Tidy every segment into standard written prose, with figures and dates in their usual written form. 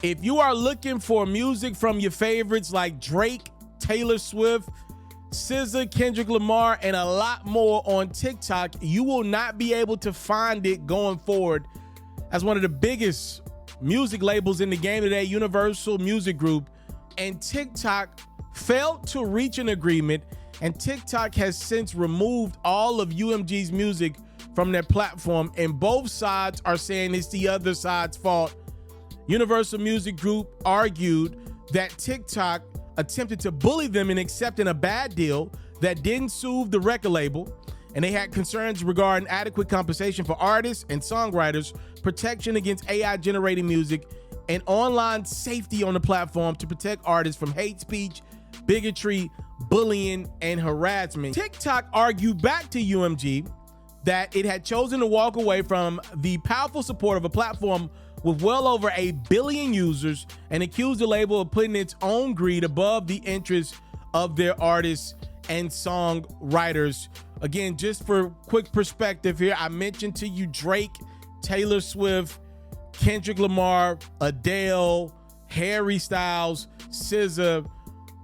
If you are looking for music from your favorites like Drake, Taylor Swift, SZA, Kendrick Lamar, and a lot more on TikTok, you will not be able to find it going forward. As one of the biggest music labels in the game today, Universal Music Group, and TikTok failed to reach an agreement, and TikTok has since removed all of UMG's music from their platform, and both sides are saying it's the other side's fault. Universal Music Group argued that TikTok attempted to bully them in accepting a bad deal that didn't soothe the record label, and they had concerns regarding adequate compensation for artists and songwriters, protection against AI-generated music, and online safety on the platform to protect artists from hate speech, bigotry, bullying, and harassment. TikTok argued back to UMG that it had chosen to walk away from the powerful support of a platform with well over 1 billion users and accused the label of putting its own greed above the interests of their artists and songwriters. Again, just for quick perspective here, I mentioned to you Drake, Taylor Swift, Kendrick Lamar, Adele, Harry Styles, SZA.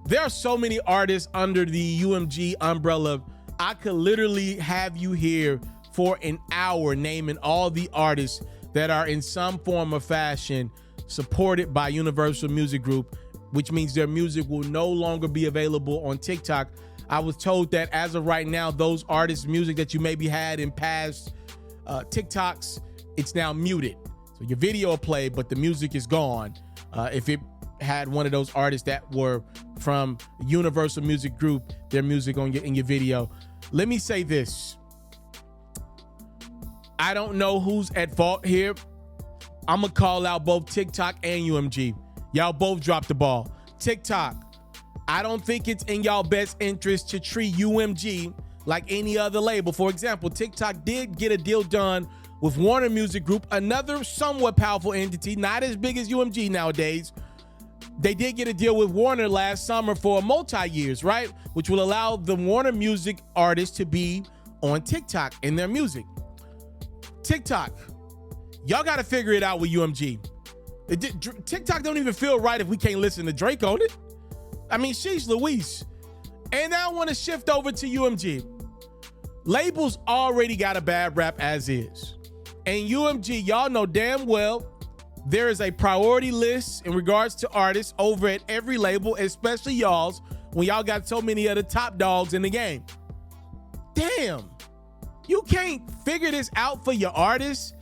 There are so many artists under the UMG umbrella. I could literally have you here for an hour naming all the artists that are in some form or fashion supported by Universal Music Group, which means their music will no longer be available on TikTok. I was told that as of right now, those artists' music that you maybe had in past TikToks, it's now muted. So your video will play, but the music is gone. If it had one of those artists that were from Universal Music Group, their music in your video. Let me say this. I don't know who's at fault here. I'm going to call out both TikTok and UMG. Y'all both dropped the ball. TikTok, I don't think it's in y'all best interest to treat UMG like any other label. For example, TikTok did get a deal done with Warner Music Group, another somewhat powerful entity, not as big as UMG nowadays. They did get a deal with Warner last summer for multi-years, right? Which will allow the Warner Music artists to be on TikTok in their music. TikTok, y'all got to figure it out with UMG. TikTok don't even feel right if we can't listen to Drake on it. I mean, sheesh Louise. And now I want to shift over to UMG. Labels already got a bad rap as is. And UMG, y'all know damn well there is a priority list in regards to artists over at every label, especially y'all's, when y'all got so many of the top dogs in the game. Damn. You can't figure this out for your artists.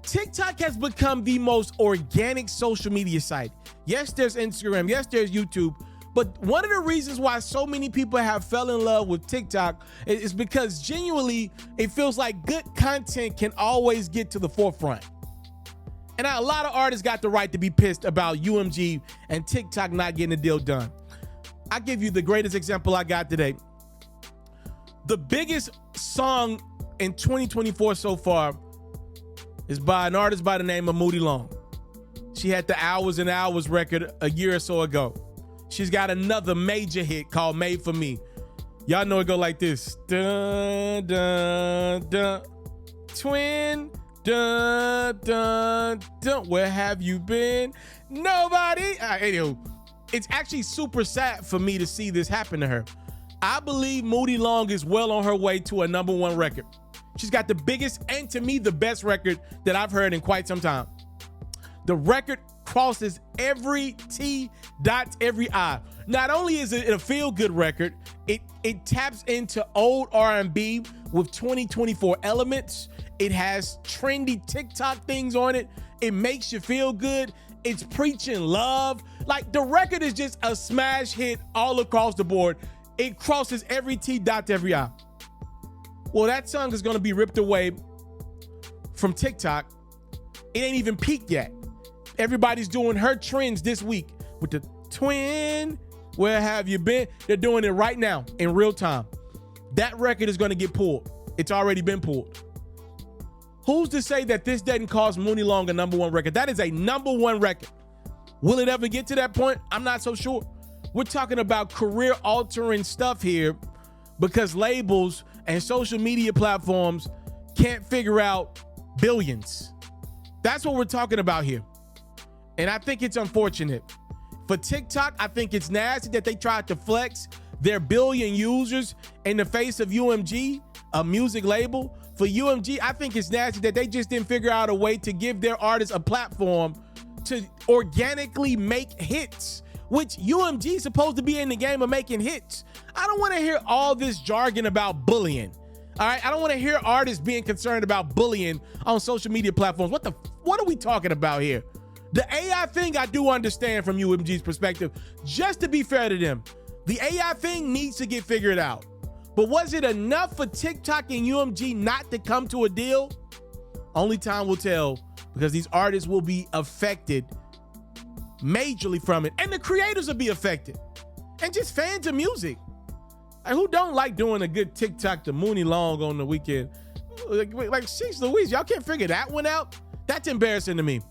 TikTok has become the most organic social media site. Yes, there's Instagram. Yes, there's YouTube. But one of the reasons why so many people have fell in love with TikTok is because genuinely it feels like good content can always get to the forefront. And a lot of artists got the right to be pissed about UMG and TikTok not getting a deal done. I'll give you the greatest example I got today. The biggest song in 2024 so far is by an artist by the name of Muni Long. She had the Hours and Hours record a year or so ago. She's got another major hit called Made For Me. Y'all know it go like this. Dun, dun, dun. Twin. Dun, dun, dun. Where have you been? Nobody. Anyway, it's actually super sad for me to see this happen to her. I believe Muni Long is well on her way to a #1 record. She's got the biggest and to me the best record that I've heard in quite some time. The record crosses every T, dots every I. Not only is it a feel-good record, it taps into old R&B with 2024 elements. It has trendy TikTok things on it. It makes you feel good. It's preaching love. Like, the record is just a smash hit all across the board. It crosses every T, dot every I. Well, that song is going to be ripped away from TikTok. It ain't even peaked yet. Everybody's doing her trends this week with the twin. Where have you been? They're doing it right now in real time. That record is going to get pulled. It's already been pulled. Who's to say that this doesn't cost Muni Long a #1 record? That is a #1 record. Will it ever get to that point? I'm not so sure. We're talking about career-altering stuff here because labels and social media platforms can't figure out billions. That's what we're talking about here. And I think it's unfortunate. For TikTok, I think it's nasty that they tried to flex their billion users in the face of UMG, a music label. For UMG, I think it's nasty that they just didn't figure out a way to give their artists a platform to organically make hits, which UMG is supposed to be in the game of making hits. I don't want to hear all this jargon about bullying. All right, I don't want to hear artists being concerned about bullying on social media platforms. What are we talking about here? The AI thing I do understand from UMG's perspective. Just to be fair to them, the AI thing needs to get figured out. But was it enough for TikTok and UMG not to come to a deal? Only time will tell, because these artists will be affected majorly from it, and the creators will be affected, and just fans of music. Like, who don't like doing a good TikTok to Muni Long on the weekend? Like, sheesh Louise, y'all can't figure that one out? That's embarrassing to me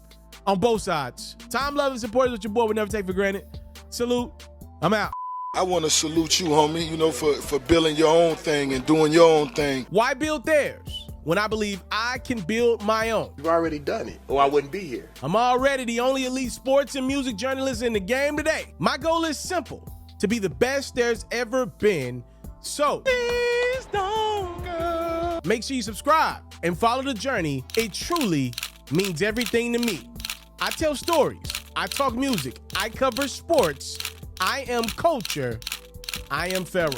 on both sides. Time, love, and support is what your boy would never take for granted. Salute. I'm out. I want to salute you, homie, you know, for building your own thing and doing your own thing. Why build theirs when I believe I can build my own? You've already done it, or I wouldn't be here. I'm already the only elite sports and music journalist in the game today. My goal is simple: to be the best there's ever been. So, please don't go. Make sure you subscribe and follow the journey. It truly means everything to me. I tell stories. I talk music. I cover sports. I am culture. I am Pharaoh.